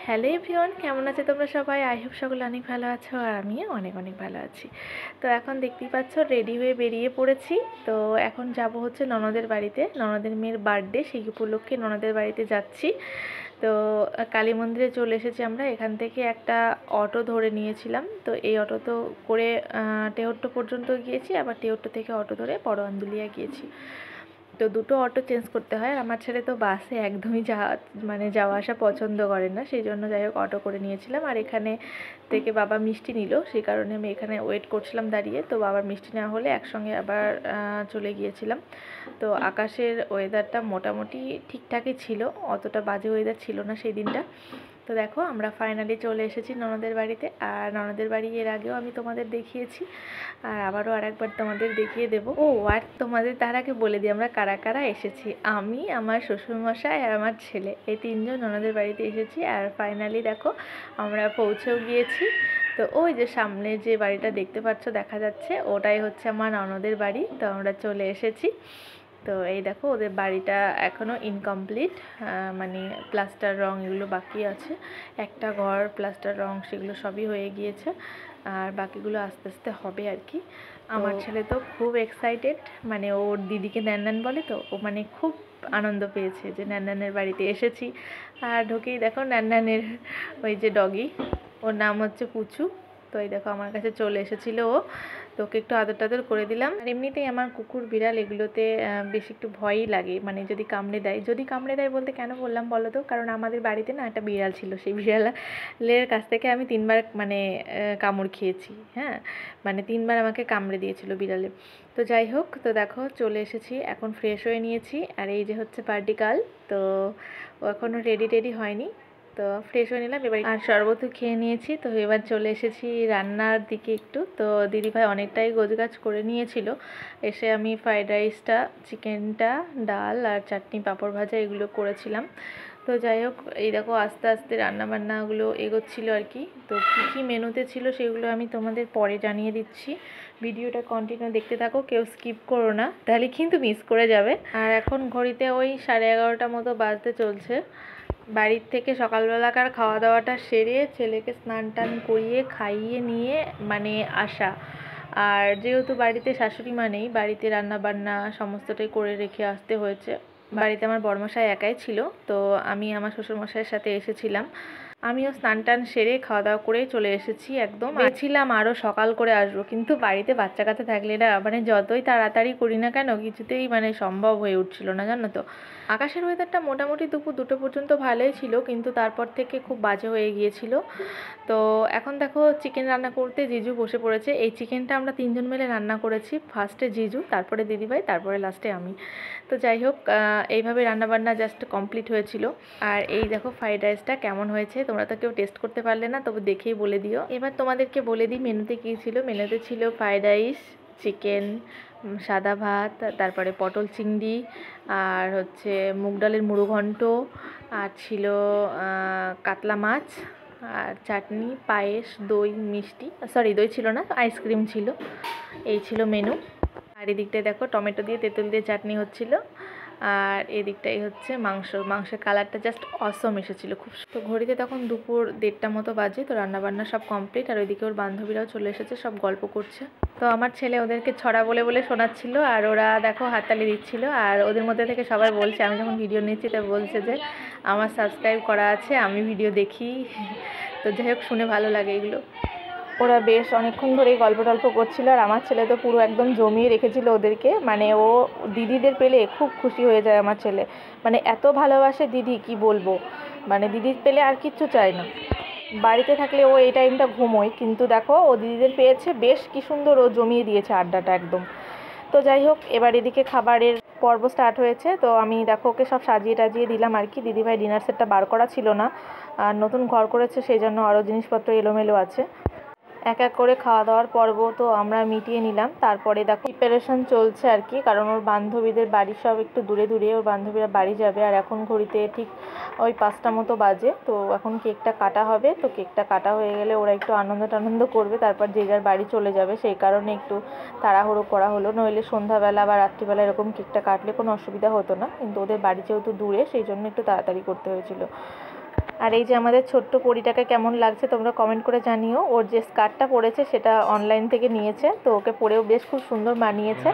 Hello everyone, কেমন আছে তোমরা সবাই? আই হোপ সকলে অনেক ভালো আছো আর আমিও অনেক অনেক ভালো আছি। তো এখন দেখতেই পাচ্ছ রেডি হয়ে বেরিয়ে পড়েছি। তো এখন যাব হচ্ছে ননদের বাড়িতে, ননদের মেয়ের বার্থডে, সেই উপলক্ষে ননদের বাড়িতে যাচ্ছি। তো কালী মন্দিরে চলে এসেছি আমরা। এখান থেকে একটা অটো ধরে নিয়েছিলাম। তো এই অটো তো করে টেহট্ট পর্যন্ত গিয়েছি, আবার টেহট্ট থেকে অটো ধরে বড় আন্দুলিয়া গিয়েছি। তো দুটো অটো চেঞ্জ করতে হয়। আমার ছেলে তো বাসে একদমই যাওয়া আসা পছন্দ করে না, সেই জন্য যাই হোক অটো করে নিয়েছিলাম। আর এখানে থেকে বাবা মিষ্টি নিল, সেই কারণে আমি এখানে ওয়েট করছিলাম দাঁড়িয়ে। তো বাবার মিষ্টি নেওয়া হলে একসঙ্গে আবার চলে গিয়েছিলাম। তো আকাশের ওয়েদারটা মোটামুটি ঠিকঠাকই ছিল, অতটা বাজে ওয়েদার ছিল না সেই দিনটা। তো দেখো আমরা ফাইনালি চলে এসেছি ননদের বাড়িতে। আর ননদের বাড়ি এর আগেও আমি তোমাদের দেখিয়েছি, আর আবারও আরেকবার তোমাদের দেখিয়ে দেবো। আর তোমাদের তার আগে বলে দিই আমরা কারা কারা এসেছি। আমি, আমার শ্বশুরমশাই আর আমার ছেলে, এই তিনজন ননদের বাড়িতে এসেছি। আর ফাইনালি দেখো আমরা পৌঁছেও গিয়েছি। তো ওই যে সামনে যে বাড়িটা দেখতে পাচ্ছ, দেখা যাচ্ছে, ওটাই হচ্ছে আমার ননদের বাড়ি। তো আমরা চলে এসেছি। তো এই দেখো ওদের বাড়িটা এখনও ইনকমপ্লিট, মানে প্লাস্টার রং এগুলো বাকি আছে। একটা ঘর প্লাস্টার রং সেগুলো সবই হয়ে গিয়েছে, আর বাকিগুলো আস্তে আস্তে হবে আর কি। আমার ছেলে তো খুব এক্সাইটেড, মানে ওর দিদিকে ন্যান বলে, তো ও মানে খুব আনন্দ পেয়েছে যে ন্যানের বাড়িতে এসেছি। আর ঢুকেই দেখো ন্যানের ওই যে ডগি, ওর নাম হচ্ছে পুচু। তো এই দেখো আমার কাছে চলে এসেছিলো ও, তো ওকে একটু আদর টাদর করে দিলাম। আর এমনিতেই আমার কুকুর বিড়াল এগুলোতে বেশি একটু ভয়ই লাগে, মানে যদি কামড়ে দেয় বলতে কেন বললাম বলো তো, কারণ আমাদের বাড়িতে না একটা বিড়াল ছিল, সেই বিড়ালের কাছ থেকে আমি 3বার মানে কামড় খেয়েছি। হ্যাঁ, মানে 3বার আমাকে কামড়ে দিয়েছিল বিড়ালে। তো যাই হোক, তো দেখো চলে এসেছি, এখন ফ্রেশ হয়ে নিয়েছি। আর এই যে হচ্ছে পার্টি গার্ল, তো ও এখনও রেডি হয়নি। তো ফ্রেশ হয়ে নিলাম এবার, আর শরবতও খেয়ে নিয়েছি। তো এবার চলে এসেছি রান্নার দিকে একটু। তো দিদিভাই অনেকটাই গোছগাছ করে নিয়েছিল। এসে আমি ফ্রাইড রাইসটা, চিকেনটা, ডাল আর চাটনি, পাঁপড় ভাজা এগুলো করেছিলাম। তো যাই হোক, এই দেখো আস্তে আস্তে রান্নাবান্নাগুলো এগোচ্ছিলো আর কি। তো কী কী মেনুতে ছিল সেগুলো আমি তোমাদের পরে জানিয়ে দিচ্ছি। ভিডিওটা কন্টিনিউ দেখতে থাকো, কেউ স্কিপ করো না, তাহলে কিন্তু মিস করে যাবে। আর এখন ঘড়িতে ওই 11:30 মতো বাজতে চলছে। বাড়ির থেকে সকালবেলাকার খাওয়া দাওয়াটা সেরে ছেলেকে স্নান টান করিয়ে খাইয়ে নিয়ে মানে আসা। আর যেহেতু বাড়িতে শাশুড়ি মা নেই, বাড়িতে রান্নাবান্না সমস্তটাই করে রেখে আসতে হয়েছে। বাড়িতে আমার বড়মশাই একাই ছিল, তো আমি আমার শ্বশুরমশাইয়ের সাথে এসেছিলাম। আমিও স্নান টান সেরে খাওয়া দাওয়া করে চলে এসেছি। একদম ছিলাম আরও সকাল করে আসবো, কিন্তু বাড়িতে বাচ্চা কাচ্চা থাকলে না, মানে যতই তাড়াতাড়ি করি না কেন কিছুতেই মানে সম্ভব হয়ে উঠছিল না, জানো তো। আকাশের ওয়েদারটা মোটামুটি দুপুর 2টো পর্যন্ত ভালোই ছিল, কিন্তু তারপর থেকে খুব বাজে হয়ে গিয়েছিল। তো এখন দেখো চিকেন রান্না করতে জিজু বসে পড়েছে। এই চিকেনটা আমরা 3জন মিলে রান্না করেছি, ফার্স্টে জিজু, তারপরে দিদিভাই, তারপরে লাস্টে আমি। তো যাই হোক, এইভাবে রান্নাবান্না জাস্ট কমপ্লিট হয়েছিল। আর এই দেখো ফ্রাইড রাইসটা কেমন হয়েছে, তোমরা তো কেউ টেস্ট করতে পারলে না, তবে দেখেই বলে দিও। এবার তোমাদেরকে বলে দিই মেনুতে কী ছিল। মেনুতে ছিল ফ্রাইড রাইস, চিকেন, সাদা ভাত, তারপরে পটল চিংড়ি, আর হচ্ছে মুগ ডালের মুড়ো ঘন্ট, আর ছিল কাতলা মাছ, আর চাটনি, পায়েস, দই, মিষ্টি, সরি দই ছিল না, আইসক্রিম ছিল। এই ছিল মেনু। আর এদিকটায় দেখো টমেটো দিয়ে তেঁতুল দিয়ে চাটনি হচ্ছিল। আর এদিকটাই হচ্ছে মাংসের কালারটা জাস্ট অসম এসেছিলো খুব। তো ঘড়িতে তখন দুপুর 1:30 মতো বাজে। তো রান্নাবান্না সব কমপ্লিট। আর ওইদিকে ওর বান্ধবীরাও চলে এসেছে, সব গল্প করছে। তো আমার ছেলে ওদেরকে ছড়া বলে বলে শোনাচ্ছিল, আর ওরা দেখো হাততালি দিচ্ছিল। আর ওদের মধ্যে থেকে সবাই বলছে, আমি যখন ভিডিও নিচ্ছি তো বলছে যে আমার সাবস্ক্রাইব করা আছে, আমি ভিডিও দেখি। তো যাই হোক, শুনে ভালো লাগে এগুলো। ওরা বেশ অনেকক্ষণ ধরেই গল্প টল্প করছিল। আর আমার ছেলে তো পুরো একদম জমিয়ে রেখেছিল ওদেরকে, মানে ও দিদিদের পেলে খুব খুশি হয়ে যায় আমার ছেলে, মানে এত ভালোবাসে দিদি কি বলবো, মানে দিদির পেলে আর কিচ্ছু চায় না। বাড়িতে থাকলে ও এই টাইমটা ঘুমোয়, কিন্তু দেখো ও দিদিদের পেয়েছে, বেশ কি সুন্দর ও জমিয়ে দিয়েছে আড্ডাটা একদম। তো যাই হোক, এবার এদিকে খাবারের পর্ব স্টার্ট হয়েছে। তো আমি দেখো ওকে সব সাজিয়ে টাজিয়ে দিলাম আর কি। দিদিভাই ডিনার সেটটা বার করা ছিল না, আর নতুন ঘর করেছে, সেই জন্য আরও জিনিসপত্র এলোমেলো আছে। এক এক করে খাওয়া দাওয়ার পর্ব তো আমরা মিটিয়ে নিলাম। তারপরে দেখো প্রিপারেশন চলছে আর কি, কারণ ওর বান্ধবীদের বাড়ি সব একটু দূরে দূরে, ওর বান্ধবীরা বাড়ি যাবে। আর এখন ঘড়িতে ঠিক ওই 5টা মতো বাজে। তো এখন কেকটা কাটা হবে। তো কেকটা কাটা হয়ে গেলে ওরা একটু আনন্দ করবে, তারপর যে যার বাড়ি চলে যাবে। সেই কারণে একটু তাড়াহুড়ো করা হলো, নইলে সন্ধ্যাবেলা বা রাত্রিবেলা এরকম কেকটা কাটলে কোনো অসুবিধা হতো না, কিন্তু ওদের বাড়ি যেহেতু দূরে, সেই জন্য একটু তাড়াতাড়ি করতে হয়েছিল। আর এই যে আমাদের ছোট্ট পরিটাকে কেমন লাগছে তোমরা কমেন্ট করে জানিও। ওর যে স্কার্টটা পরেছে সেটা অনলাইন থেকে নিয়েছে, তো ওকে পরেও বেশ খুব সুন্দর মানিয়েছে।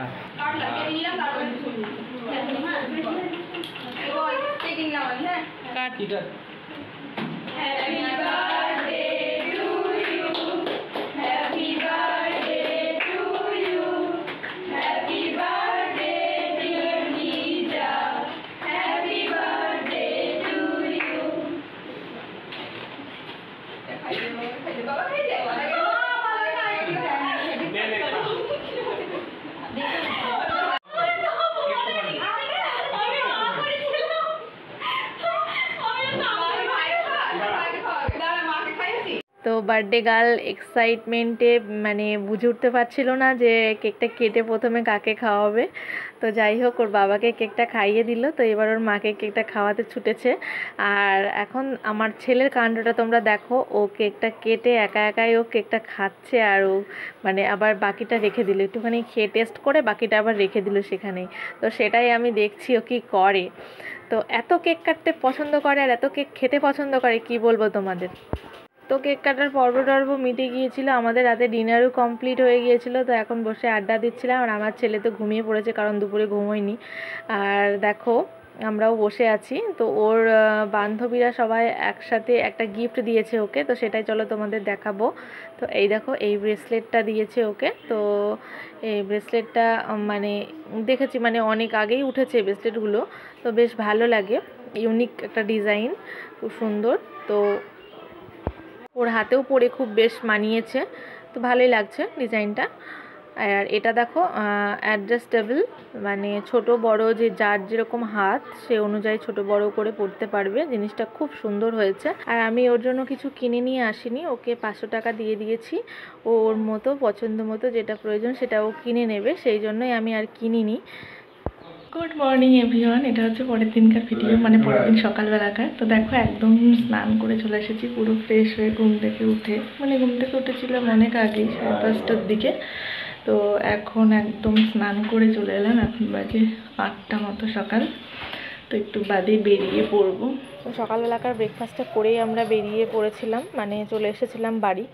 তো বার্থডে গার্ল এক্সাইটমেন্টে মানে বুঝে উঠতে পারছিল না যে কেকটা কেটে প্রথমে কাকে খাওয়াবে। তো যাই হোক, ওর বাবাকে কেকটা খাইয়ে দিল। তো এবার ওর মাকে কেকটা খাওয়াতে ছুটেছে। আর এখন আমার ছেলের কাণ্ডটা তোমরা দেখো, ও কেকটা কেটে একা একাই ও কেকটা খাচ্ছে, আর ও মানে আবার বাকিটা রেখে দিল, একটুখানি খেয়ে টেস্ট করে বাকিটা আবার রেখে দিল সেখানেই। তো সেটাই আমি দেখছি ও কী করে। তো এত কেক কাটতে পছন্দ করে আর এত কেক খেতে পছন্দ করে, কি বলবো তোমাদের। তো কেক কাটার পর্ব মিটে গিয়েছিল, আমাদের রাতে ডিনারও কমপ্লিট হয়ে গিয়েছিল। তো এখন বসে আড্ডা দিচ্ছিলাম, আর আমার ছেলে তো ঘুমিয়ে পড়েছে কারণ দুপুরে ঘুমোয়নি। আর দেখো আমরাও বসে আছি। তো ওর বান্ধবীরা সবাই একসাথে একটা গিফট দিয়েছে ওকে, তো সেটাই চলো তোমাদের দেখাবো। তো এই দেখো, এই ব্রেসলেটটা দিয়েছে ওকে। তো এই ব্রেসলেটটা মানে দেখেছি, মানে অনেক আগেই উঠেছে এই ব্রেসলেটগুলো, তো বেশ ভালো লাগে, ইউনিক একটা ডিজাইন, খুব সুন্দর। তো ওর হাতেও পরে খুব বেশ মানিয়েছে, তো ভালোই লাগছে ডিজাইনটা। আর এটা দেখো অ্যাডজাস্টেবল, মানে ছোট বড় যে যার যেরকম হাত সে অনুযায়ী ছোট বড় করে পরতে পারবে। জিনিসটা খুব সুন্দর হয়েছে। আর আমি ওর জন্য কিছু কিনে নিয়ে আসিনি, ওকে 500 টাকা দিয়ে দিয়েছি। ওর মতো পছন্দ মতো যেটা প্রয়োজন সেটা ও কিনে নেবে, সেই জন্যই আমি আর কিনিনি। গুড মর্নিং এভরিওয়ান, এটা হচ্ছে পরের দিনকার ভিডিও, মানে পরের দিন সকালবেলাকার। তো দেখো একদম স্নান করে চলে এসেছি পুরো ফ্রেশ হয়ে ঘুম থেকে উঠে, মানে ঘুম থেকে উঠেছিলাম অনেক আগেই, 5:30টার দিকে। তো এখন একদম স্নান করে চলে এলাম, এখন বাজে 8টা মতো সকাল। তো একটু বাদে বেরিয়ে পড়বো। তো সকালবেলাকার ব্রেকফাস্টটা করেই আমরা বেরিয়ে পড়েছিলাম, মানে চলে এসেছিলাম বাড়ি।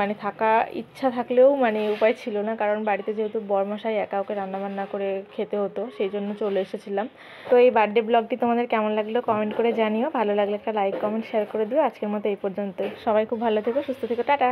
মানে থাকা ইচ্ছা থাকলেও মানে উপায় ছিল না, কারণ বাড়িতে যেহেতু বরমশাই একা ওকে রান্নাবান্না করে খেতে হতো, সেই জন্য চলে এসেছিলাম। তো এই বার্থডে ব্লগটি তোমাদের কেমন লাগলো কমেন্ট করে জানিও, ভালো লাগলে একটা লাইক কমেন্ট শেয়ার করে দিও। আজকের মতো এই পর্যন্তই, সবাই খুব ভালো থেকো, সুস্থ থেকো, টাটা।